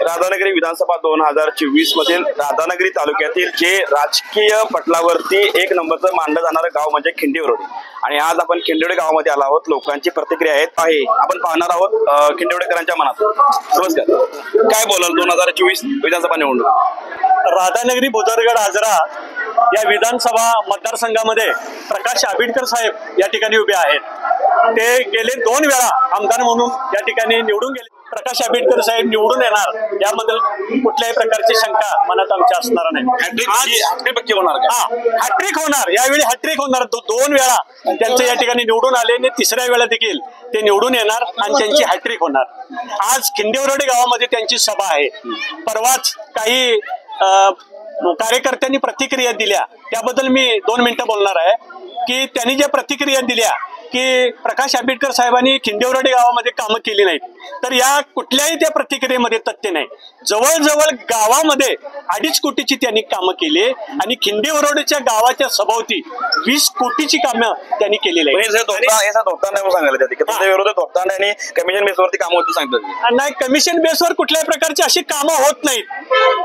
राधानगरी विधानसभा 2024 मधील राधानगरी तालुक्यातील जे राजकीय पटलावरती एक नंबरचं मानलं जाणारं गाव म्हणजे खिंडीवरोडी आणि आज आपण खिंडीवडे गावामध्ये आलो आहोत। लोकांची प्रतिक्रिया आहे आपण पाहणार आहोत खिंडीवडेकरांच्या मनात। नमस्कार, काय बोलाल 2024 विधानसभा निवडणूक? राधानगरी भुदरगड आजरा या विधानसभा मतदारसंघामध्ये प्रकाश आंबेडकर साहेब या ठिकाणी उभे आहेत। ते गेले 2 वेळा आमदार म्हणून या ठिकाणी निवडून गेले। प्रकाश आंबेडकर साहेब निवडून येणार याबद्दल कुठल्याही प्रकारची शंका मनात आमच्या असणार नाही। हॅट्रिक होणार का? हॅट्रिक होणार, यावेळी हॅट्रिक होणार। 2 वेळा त्यांचं या ठिकाणी निवडून आले आणि 3ऱ्या वेळा देखील ते निवडून येणार आणि त्यांची हॅट्रिक होणार। आज खिंडीवरोडी गावामध्ये त्यांची सभा आहे। परवाच काही कार्यकर्त्यांनी प्रतिक्रिया दिल्या, त्याबद्दल मी 2 मिनिटं बोलणार आहे की त्यांनी ज्या प्रतिक्रिया दिल्या की प्रकाश आंबेडकर साहेबांनी खिंडीवरोडी गावामध्ये कामं केली नाहीत, तर या कुठल्याही त्या प्रतिक्रियेमध्ये तथ्य नाही। जवळजवळ गावामध्ये 2.5 कोटीची त्यांनी कामं केली आणि खिंडीवरोडीच्या गावाच्या सभोवती 20 कोटीची कामं त्यांनी केलेली आहेत। कमिशन बेसवरती कामं होती सांगतात नाही, कमिशन बेसवर कुठल्याही प्रकारची अशी कामं होत नाहीत।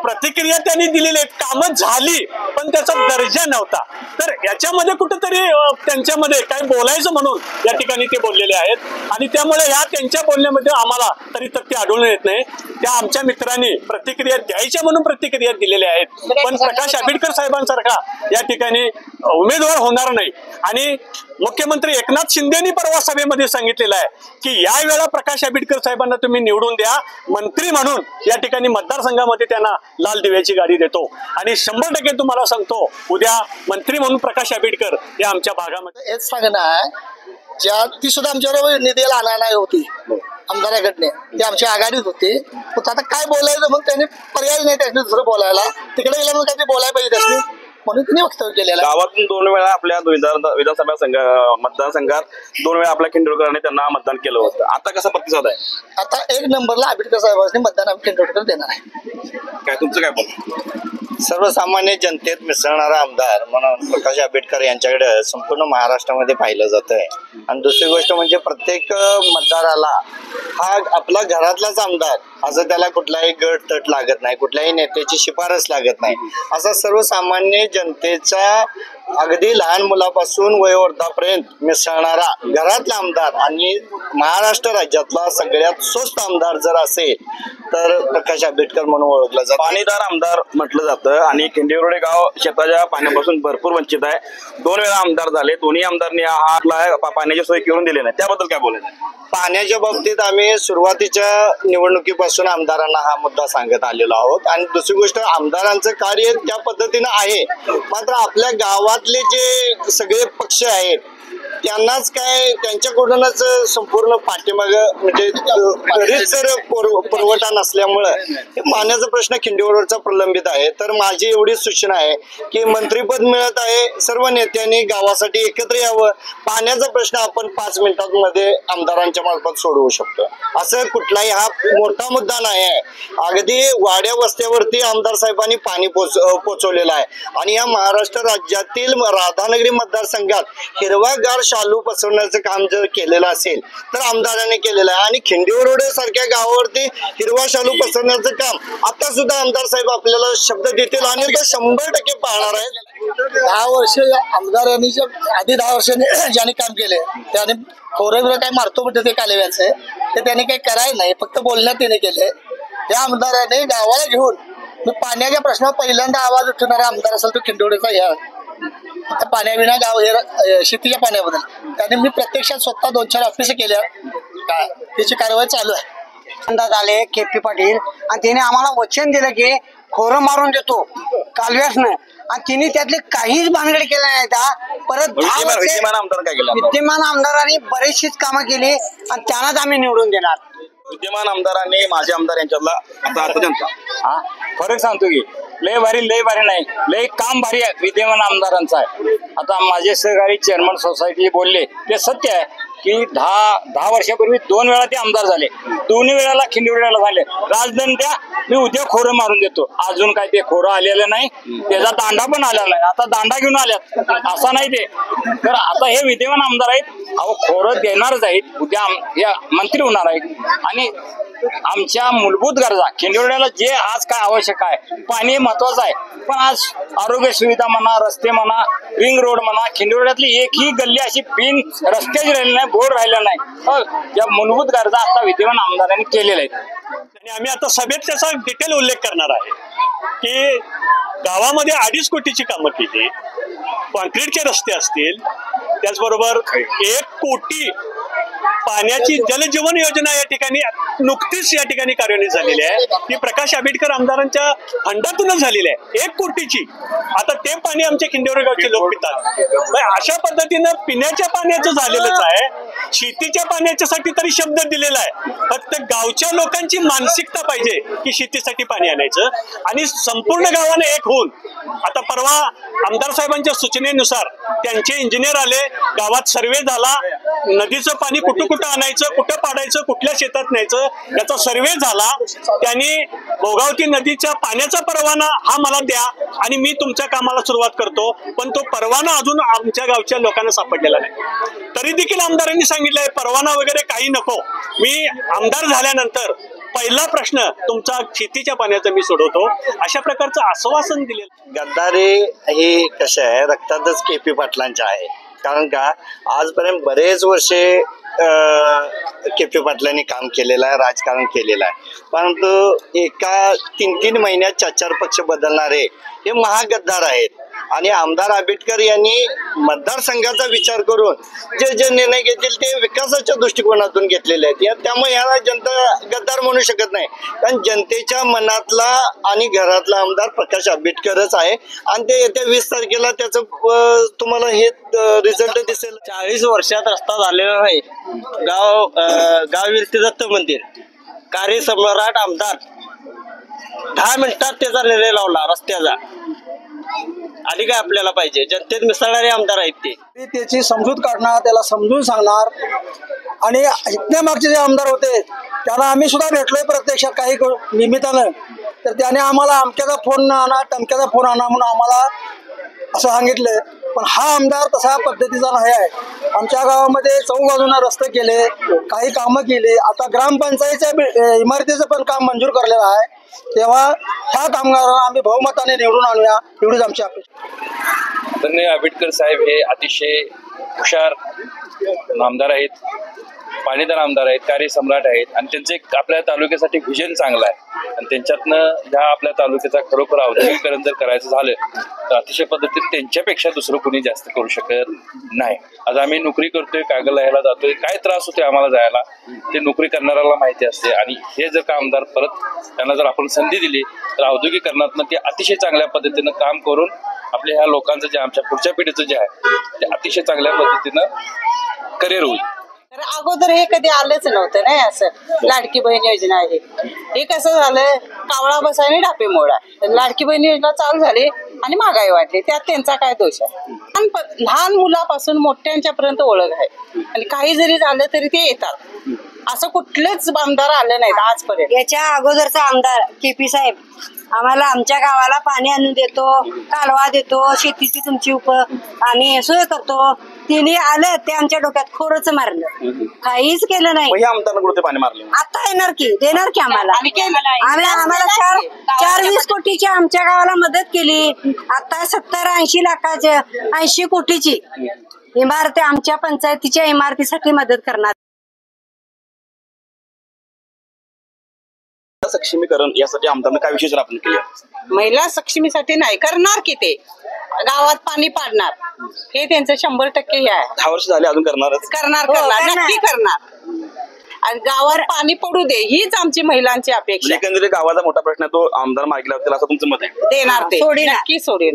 प्रतिक्रिया त्यांनी दिलेली आहेत, कामं झाली पण त्याचा दर्जा नव्हता। तर याच्यामध्ये कुठेतरी त्यांच्यामध्ये काय बोलायचं म्हणून या ठिकाणी ते बोललेले आहेत आणि त्यामुळे या त्यांच्या बोलण्यामध्ये आम्हाला तरी तथ्य आढळून येत नाही। त्या आमच्या मित्रांनी प्रतिक्रिया द्यायच्या म्हणून प्रतिक्रिया दिलेल्या आहेत, पण प्रकाश आंबेडकर साहेबांसारखा या ठिकाणी उमेदवार होणार नाही। आणि मुख्यमंत्री एकनाथ शिंदेनी परवा सभेमध्ये सांगितलेलं आहे की या वेळा प्रकाश आंबेडकर साहेबांना तुम्ही निवडून द्या, मंत्री म्हणून या ठिकाणी मतदारसंघामध्ये त्यांना लाल दिव्याची गाडी देतो आणि 100% तुम्हाला सांगतो उद्या मंत्री म्हणून प्रकाश आंबेडकर या आमच्या भागामध्ये। हेच सांगणं आहे, ज्या ती सुद्धा आमच्याबरोबर निधीला आणणार होती आमदाराकडने, ती आमच्या आघाडीत होती। आता काय बोलायचं मग त्यांनी पर्याय नाही त्याने दुसरं बोलायला, तिकडे गेल्या मग काहीतरी बोलायला पाहिजे त्याने, म्हणून तिने वक्तव्य केलेलं। गावातून 2 वेळा आपल्या विधानसभा मतदारसंघात 2 वेळा आपल्या खिंडीवडेकरांनी त्यांना मतदान केलं होतं। आता कसा प्रतिसाद आहे? आता 1 नंबरला आंबेडकर साहेबांनी मतदान आम्ही खिंडीवडेकर देणार आहे। काय तुमचं काय बोल? सर्वसामान्य जनतेत मिसळणारा आमदार म्हणून प्रकाश आंबेडकर यांच्याकडे संपूर्ण महाराष्ट्रामध्ये पाहिलं जात आहे। आणि दुसरी गोष्ट म्हणजे प्रत्येक मतदाराला हा आपला घरातलाच आमदार, असं त्याला कुठलाही गट तट लागत नाही, कुठल्याही नेत्याची शिफारस लागत नाही। असा सर्वसामान्य जनतेचा अगदी लहान मुलापासून वयोवृद्धापर्यंत मिसळणारा घरातला आमदार आणि महाराष्ट्र राज्यातला सगळ्यात स्वस्त आमदार जर असेल तर प्रकाश आंबेडकर म्हणून ओळखला जातो। पाणीदार आमदार म्हटलं जातं आणि खिंडीवरोडी गाव शेताच्या पाण्यापासून भरपूर वंचित आहे। 2 वेळा आमदार झाले, दोन्ही आमदारांनी पाण्याची सोय करून दिली नाही, त्याबद्दल काय बोलायचं? पाण्याच्या बाबतीत आम्ही सुरुवातीच्या निवडणुकीपासून आमदारांना हा मुद्दा सांगत आलेलो आहोत आणि दुसरी गोष्ट आमदारांचं कार्य त्या पद्धतीनं आहे, मात्र आपल्या गावातले जे सगळे पक्ष आहेत त्यांनाच काय त्यांच्याकडूनच संपूर्ण पाठीमाग म्हणजे रीतसर पुरवठा नसल्यामुळं हे पाण्याचा प्रश्न खिंडीवरोडचा प्रलंबित आहे। तर माझी एवढी सूचना आहे की मंत्रीपद मिळत आहे, सर्व नेत्यांनी गावासाठी एकत्र यावं, पाण्याचा प्रश्न आपण 5 मिनिटांमध्ये आमदारांच्या मार्फत सोडवू शकतो। असं कुठलाही हा मोठा मुद्दा नाही आहे। अगदी वाड्या वस्त्यावरती आमदार साहेबांनी पाणी पोचवलेलं आहे आणि या महाराष्ट्र राज्यातील राधानगरी मतदारसंघात हिरवागार शालू पसरवण्याचं काम जर केलेलं असेल तर आमदारांनी केलेलं आहे आणि खिंडीवरोडी सारख्या गावावरती हिरवा शालू पसरवण्याचं काम आता सुद्धा आमदार साहेब आपल्याला शब्द देतील आणि ते 100% पाहणार आहेत। 10 वर्ष आमदारांनी आधी 10 वर्षांनी ज्यांनी काम केले त्याने खोरं काय मारतो म्हणते ते कालव्याचं ते त्यांनी काही करायला नाही, फक्त बोलण्यात त्याने केले। त्या आमदाराने गावाला घेऊन पाण्याच्या प्रश्नावर पहिल्यांदा आवाज उठवणारा आमदार असेल तो खिंडीवरोडीचा या आता पाण्याविना गाव हे शेतीच्या पाण्याबद्दल त्याने मी प्रत्यक्षात स्वतः 2-4 ऑफिस केल्या, त्याची कारवाई चालू आहे। अंदाज आले केपी पाटील आणि त्याने आम्हाला वचन दिलं की खोरं मारून देतो कालव्यासनं आणि तिने त्यातले काहीच भानगड केलं नाही। परत विद्यमान आमदारांनी बरीचशीच कामं केली आणि त्यांनाच आम्ही निवडून देणार। विद्यमान आमदारांनी माजी आमदार यांच्यातला आता जनता फरक सांगतो की लय भारी नाही, लय काम भारी आहे विद्यमान आमदारांचा आहे। आता माझे सहकारी चेअरमन सोसायटी बोलले ते सत्य आहे की 10 वर्षापूर्वी 2 वेळा ते आमदार झाले, 2 वेळाला खिंडीवरोडीला झाले। राजधानी द्या, मी उद्या खोरं मारून देतो। अजून काय ते खोरं आलेलं नाही, त्याचा दांडा पण आलेला नाही, आता दांडा घेऊन आल्यात असा नाही ते। तर आता हे विद्यमान आमदार आहेत, अहो खोरं देणारच आहेत, उद्या या मंत्री होणार आहेत आणि आमच्या मूलभूत गरजा खिंडवड्याला जे आज काय आवश्यक आहे, पाणी महत्वाचं आहे, पण आज आरोग्य सुविधा म्हणा, रस्ते म्हणा, रिंग रोड म्हणा, खिंडवड्यातली एकही गल्ली अशी बिन रस्त्याची राहिली नाही, बोर्ड राहिला नाही. या मूलभूत गरजा आता विद्यमान आमदारांनी केलेल्या आहेत. आणि आम्ही आता सभेत त्याचा डिटेल उल्लेख करणार आहे की गावामध्ये 2.5 कोटीची कामं केली, कॉन्क्रीटचे रस्ते असतील, त्याचबरोबर 1 कोटी पाण्याची जलजीवन योजना या ठिकाणी नुकतीच या ठिकाणी कार्यान्वित झालेली आहे. ती प्रकाश आंबेडकर आमदारांच्या फंडातूनच झालेली आहे, 1 कोटीची. आता ते पाणी आमच्या खिंडेवरे गावचे लोक पितात. अशा पद्धतीनं पिण्याच्या पाण्याचं झालेलंच आहे. शेतीच्या पाण्याच्यासाठी तरी शब्द दिलेला आहे, फक्त गावच्या लोकांची मानसिकता पाहिजे की शेतीसाठी पाणी आणायचं. आणि संपूर्ण गावाने एक होऊन आता परवा आमदार साहेबांच्या सूचनेनुसार त्यांचे इंजिनियर आले, गावात सर्वे झाला, नदीचं पाणी कुठं कुठं आणायचं, कुठं पाडायचं, कुठल्या शेतात न्यायचं याचा सर्वे झाला. त्यांनी भोगावती नदीच्या पाण्याचा परवाना हा मला द्या आणि मी तुमच्या कामाला सुरुवात करतो. पण तो परवाना अजून आमच्या गावच्या लोकांना सापडलेला नाही. तरी देखील आमदारांनी सांगितलंय परवाना वगैरे काही नको, मी आमदार झाल्यानंतर पहिला प्रश्न तुमचा शेतीच्या पाण्याचा मी सोडवतो, अशा प्रकारचं आश्वासन दिलेलं. गद्दारी हे कसं आहे, रक्तातच केपी पाटलांच्या आहे. कारण का आजपर्यंत बरेच वर्षे केपी पाटलांनी काम केलेलं आहे, राजकारण केलेलं आहे, परंतु एका 3-3 महिन्यात 4-4 पक्ष बदलणारे हे महागद्दार आहेत. आणि आमदार आंबेडकर यांनी मतदारसंघाचा विचार करून जे जे निर्णय घेतील ते विकासाच्या दृष्टिकोनातून घेतलेले आहेत. त्यामुळे याला जनता गद्दार म्हणू शकत नाही, कारण जनतेच्या मनातला आणि घरातला आमदार प्रकाश आंबेडकरच आहे. आणि ते येत्या 20 तारखेला त्याचं तुम्हाला हे रिझल्ट दिसेल. 40 वर्षात रस्ता झालेला नाही. गावविरती दत्त मंदिर कार्यसम्राट आमदार 10 मिनिटात त्याचा निर्णय लावला रस्त्याचा. आणि काय आपल्याला पाहिजे, जनतेत मिसळणारे आमदार आहेत ते. त्याची समजूत काढणार, त्याला समजून सांगणार. आणि इतने मागचे जे आमदार होते त्यांना आम्ही सुद्धा भेटलोय प्रत्यक्षात काही निमित्तानं, तर त्याने आम्हाला अमक्याचा फोन आणा, टमक्याचा फोन आणा म्हणून आम्हाला असं सांगितलंय. पण हा आमदार तसा पद्धतीचा नाही आहे. आमच्या गावामध्ये 4 बाजूंना रस्ते केले, काही कामं केली. आता ग्रामपंचायतीच्या इमारतीचं पण काम मंजूर करलेलं आहे. तेव्हा ह्या कामगारांना आम्ही बहुमताने निवडून आणूया, एवढीच आमची अपेक्षा. आदरणीय आंबेडकर साहेब हे अतिशय हुशार आमदार आहेत, पाणीदार आमदार आहेत, कार्यसम्राट आहेत आणि त्यांचे आपल्या तालुक्यासाठी व्हिजन चांगलं आहे. आणि त्यांच्यातनं ह्या आपल्या तालुक्याचा खरोखर औद्योगिकरण जर करायचं झालं तर अतिशय पद्धतीत त्यांच्यापेक्षा दुसरं कोणी जास्त करू शकत नाही. आज आम्ही नोकरी करतोय, कागल यायला जातोय, काय त्रास होतोय आम्हाला जायला ते नोकरी करणाऱ्याला माहिती असते. आणि हे जर का आमदार परत त्यांना जर आपण संधी दिली तर औद्योगिकरणातनं ते अतिशय चांगल्या पद्धतीनं काम करून आपल्या ह्या लोकांचं जे आमच्या पुढच्या पिढीचं जे आहे ते अतिशय चांगल्या पद्धतीनं करिअर होईल. तर अगोदर हे कधी आलंच नव्हतं नाही. असं लाडकी बहीण योजना आहे, हे कसं झालं, कावळा बसा आणि ढापे मोडा. लाडकी बहीण योजना चालू झाली आणि महागाई वाढली, त्यात त्यांचा काय दोष आहे. लहान मुलापासून मोठ्यांच्यापर्यंत ओळख आहे आणि काही जरी झालं तरी ते येतात. असं कुठलेच आमदार आले नाहीत आजपर्यंत. याच्या अगोदरचा आमदार केपी साहेब आम्हाला आमच्या गावाला पाणी आणून देतो, कालवा देतो, शेतीची तुमची आम्ही सोय करतो. तिने आलं ते आमच्या डोक्यात खोरच मारलं, काहीच केलं नाही. आमदार पाणी मारले आता येणार की, देणार की आम्हाला. आम्हाला 4-20 कोटीची आमच्या गावाला मदत केली. आता 70-80 लाखाच्या 80 कोटीची इमारती आमच्या पंचायतीच्या इमारतीसाठी मदत करणार. सक्षमीकरण यासाठी आमदारांना काय विशेष आपण केले? महिला सक्षमीसाठी नाही करणार की, ते गावात पाणी पाडणार, हे त्यांचं 100% हे आहे. 10 वर्ष झाले, अजून करणारच. करणार नक्की करणार. आणि गावात पाणी पडू दे हीच आमची महिलांची अपेक्षा. एकंदरीत गावाचा मोठा प्रश्न आहे, तो आमदार मार्गी लावतील असं तुमचं मत आहे? देणार ते, नक्की सोडणार.